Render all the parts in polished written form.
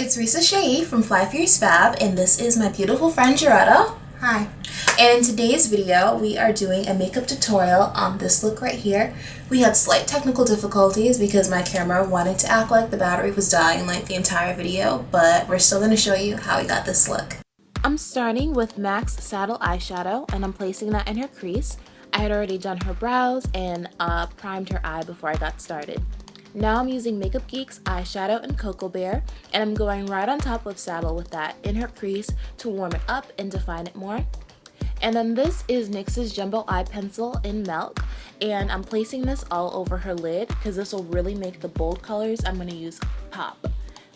it's Risa Shai from Fly Fierce Fab, and this is my beautiful friend Jaretta. Hi. And in today's video, we are doing a makeup tutorial on this look right here. We had slight technical difficulties because my camera wanted to act like the battery was dying like the entire video, but we're still going to show you how we got this look. I'm starting with MAC's Saddle Eyeshadow, and I'm placing that in her crease. I had already done her brows and primed her eye before I got started. Now I'm using Makeup Geek's eyeshadow in Cocoa Bear, and I'm going right on top of Saddle with that in her crease to warm it up and define it more. And then this is NYX's Jumbo Eye Pencil in Milk, and I'm placing this all over her lid because this will really make the bold colors I'm going to use pop.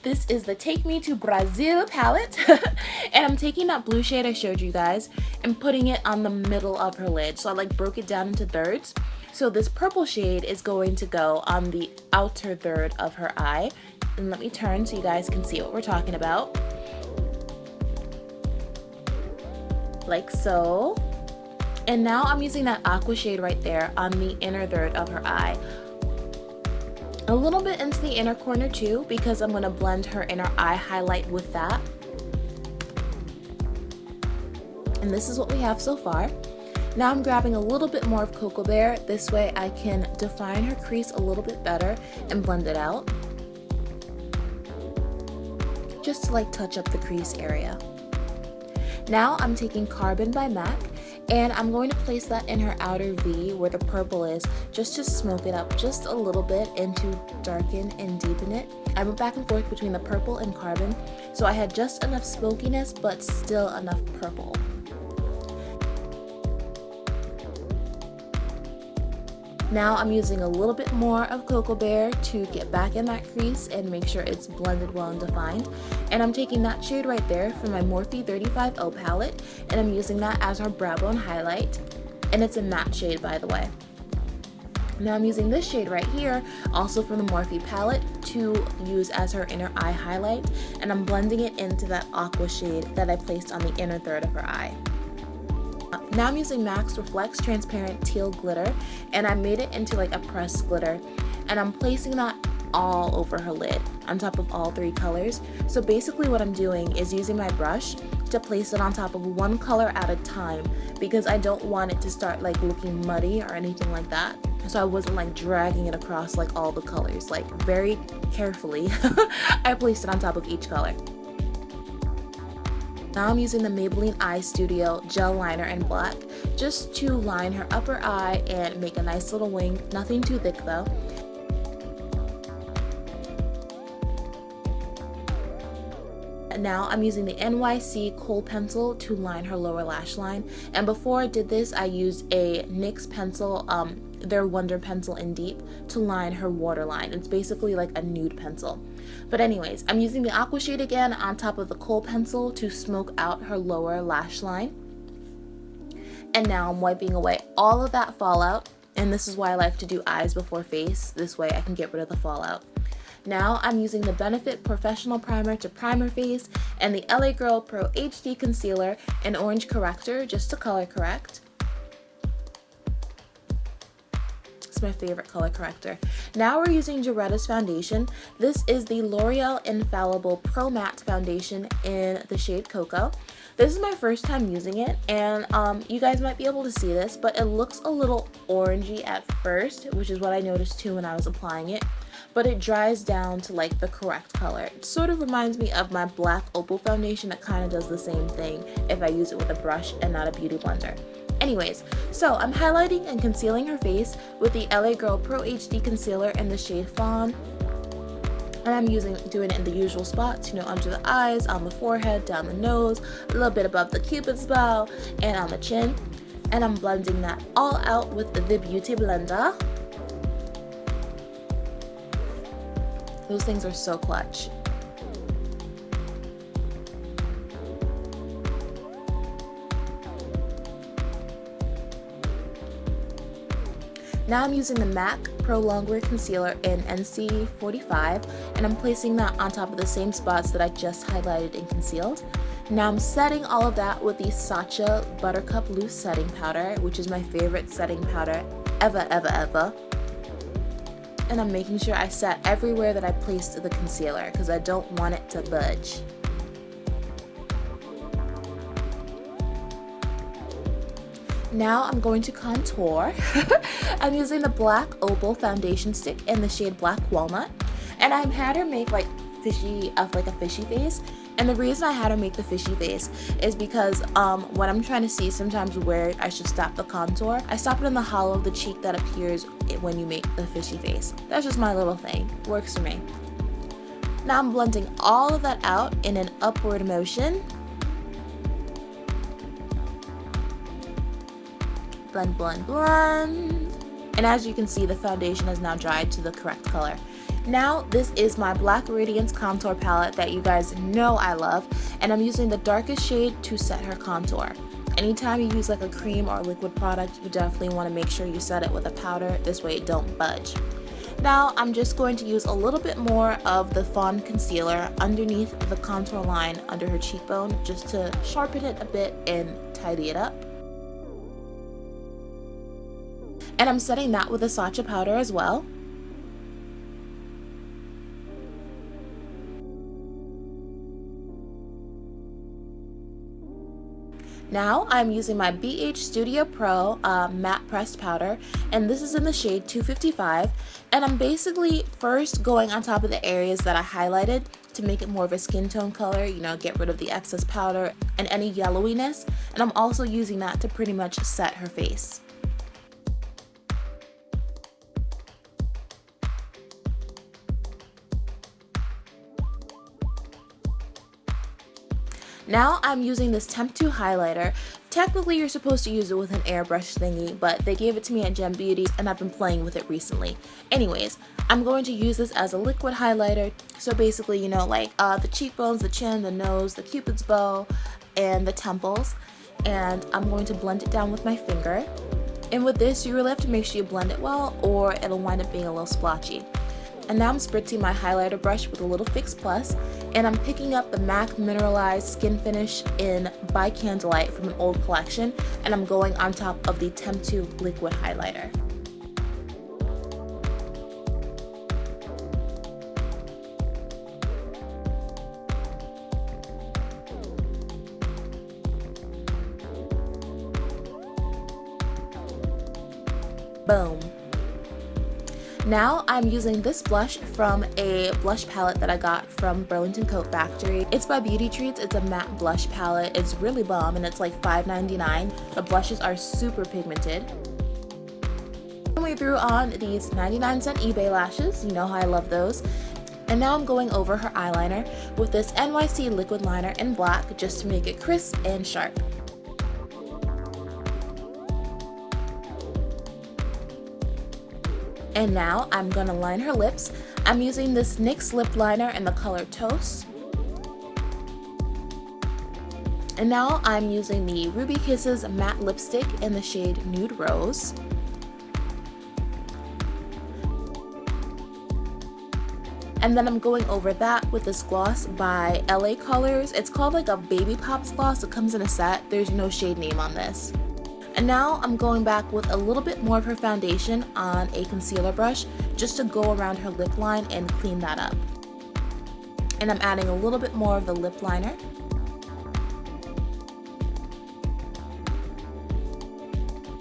This is the Take Me to Brazil palette, and I'm taking that blue shade I showed you guys and putting it on the middle of her lid. So I broke it down into thirds. So this purple shade is going to go on the outer third of her eye. And let me turn so you guys can see what we're talking about. Like so. And now I'm using that aqua shade right there on the inner third of her eye. A little bit into the inner corner too, because I'm going to blend her inner eye highlight with that. And this is what we have so far. Now I'm grabbing a little bit more of Cocoa Bear. This way I can define her crease a little bit better and blend it out. Just to touch up the crease area. Now I'm taking Carbon by MAC, and I'm going to place that in her outer V where the purple is, just to smoke it up just a little bit and to darken and deepen it. I went back and forth between the purple and Carbon, so I had just enough smokiness but still enough purple. Now I'm using a little bit more of Cocoa Bear to get back in that crease and make sure it's blended well and defined. And I'm taking that shade right there from my Morphe 35O palette, and I'm using that as her brow bone highlight. And it's a matte shade, by the way. Now I'm using this shade right here, also from the Morphe palette, to use as her inner eye highlight. And I'm blending it into that aqua shade that I placed on the inner third of her eye. Now I'm using MAC's Reflects Transparent Teal Glitter, and I made it into a pressed glitter, and I'm placing that all over her lid on top of all three colors. So basically what I'm doing is using my brush to place it on top of one color at a time, because I don't want it to start looking muddy or anything like that. So I wasn't dragging it across all the colors. Very carefully I placed it on top of each color. Now I'm using the Maybelline Eye Studio gel liner in black just to line her upper eye and make a nice little wing. Nothing too thick though. Now I'm using the NYC Kohl Pencil to line her lower lash line. And before I did this, I used a NYX pencil, their Wonder Pencil in Deep, to line her waterline. It's basically like a nude pencil. But anyways, I'm using the aqua shade again on top of the Kohl Pencil to smoke out her lower lash line. And now I'm wiping away all of that fallout. And this is why I like to do eyes before face. This way I can get rid of the fallout. Now I'm using the Benefit Professional Primer to prime her face, and the LA Girl Pro HD Concealer in Orange Corrector just to color correct. It's my favorite color corrector. Now we're using Jaretta's foundation. This is the Loreal Infallible Pro Matte Foundation in the shade Cocoa. This is my first time using it, and you guys might be able to see this, but it looks a little orangey at first, which is what I noticed too when I was applying it. But it dries down to the correct color. It sort of reminds me of my black Opal foundation that kind of does the same thing if I use it with a brush and not a beauty blender. Anyways, so I'm highlighting and concealing her face with the LA Girl Pro HD Concealer in the shade Fawn. And I'm doing it in the usual spots, under the eyes, on the forehead, down the nose, a little bit above the cupid's bow, and on the chin. And I'm blending that all out with the Beauty Blender. Those things are so clutch. Now I'm using the MAC Prolongwear Concealer in NC 45, and I'm placing that on top of the same spots that I just highlighted and concealed. Now I'm setting all of that with the Sacha Buttercup Loose Setting Powder, which is my favorite setting powder ever. and I'm making sure I set everywhere that I placed the concealer because I don't want it to budge. Now I'm going to contour. I'm using the black Opal foundation stick in the shade Black Walnut, and I had her make like a fishy face. And the reason I had her make the fishy face is because when I'm trying to see sometimes where I should stop the contour, I stop it in the hollow of the cheek that appears when you make the fishy face. That's just my little thing. Works for me. Now I'm blending all of that out in an upward motion. Blend, blend, blend. And as you can see, the foundation has now dried to the correct color. Now this is my Black Radiance contour palette that you guys know I love, and I'm using the darkest shade to set her contour. Anytime you use like a cream or liquid product, you definitely want to make sure you set it with a powder, this way it don't budge. Now I'm just going to use a little bit more of the Fawn concealer underneath the contour line under her cheekbone just to sharpen it a bit and tidy it up. And I'm setting that with a Sacha powder as well. Now I'm using my BH Studio Pro matte pressed powder, and this is in the shade 255, and I'm basically first going on top of the areas that I highlighted to make it more of a skin tone color, you know, get rid of the excess powder and any yellowiness, and I'm also using that to pretty much set her face. Now I'm using this Temp 2 highlighter. Technically you're supposed to use it with an airbrush thingy, but they gave it to me at Gem Beauty and I've been playing with it recently. Anyways, I'm going to use this as a liquid highlighter. So basically, you know, like the cheekbones, the chin, the nose, the cupid's bow, and the temples. And I'm going to blend it down with my finger. And with this, you really have to make sure you blend it well or it'll wind up being a little splotchy. And now I'm spritzing my highlighter brush with a little Fix Plus, and I'm picking up the MAC Mineralized Skin Finish in By Candlelight from an old collection, and I'm going on top of the Temp 2 liquid highlighter. Boom. Now I'm using this blush from a blush palette that I got from Burlington Coat Factory. It's by Beauty Treats. It's a matte blush palette. It's really bomb and it's like $5.99. The blushes are super pigmented. And we threw on these 99-cent eBay lashes. You know how I love those. And now I'm going over her eyeliner with this NYC liquid liner in black just to make it crisp and sharp. And now I'm going to line her lips. I'm using this NYX lip liner in the color Toast. And now I'm using the Ruby Kisses matte lipstick in the shade Nude Rose. And then I'm going over that with this gloss by LA Colors. It's called like a Baby Pops gloss. It comes in a set. There's no shade name on this. And now I'm going back with a little bit more of her foundation on a concealer brush just to go around her lip line and clean that up. And I'm adding a little bit more of the lip liner.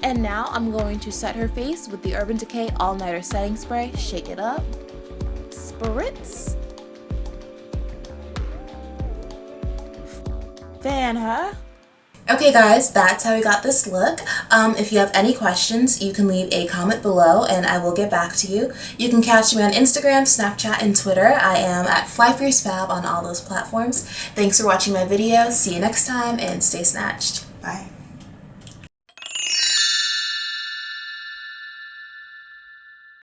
And now I'm going to set her face with the Urban Decay All Nighter Setting Spray. Shake it up. Spritz. Fan her. Okay guys, that's how we got this look. If you have any questions, you can leave a comment below and I will get back to you. You can catch me on Instagram, Snapchat, and Twitter. I am at FlyFierceFab on all those platforms. Thanks for watching my video. See you next time and stay snatched. Bye.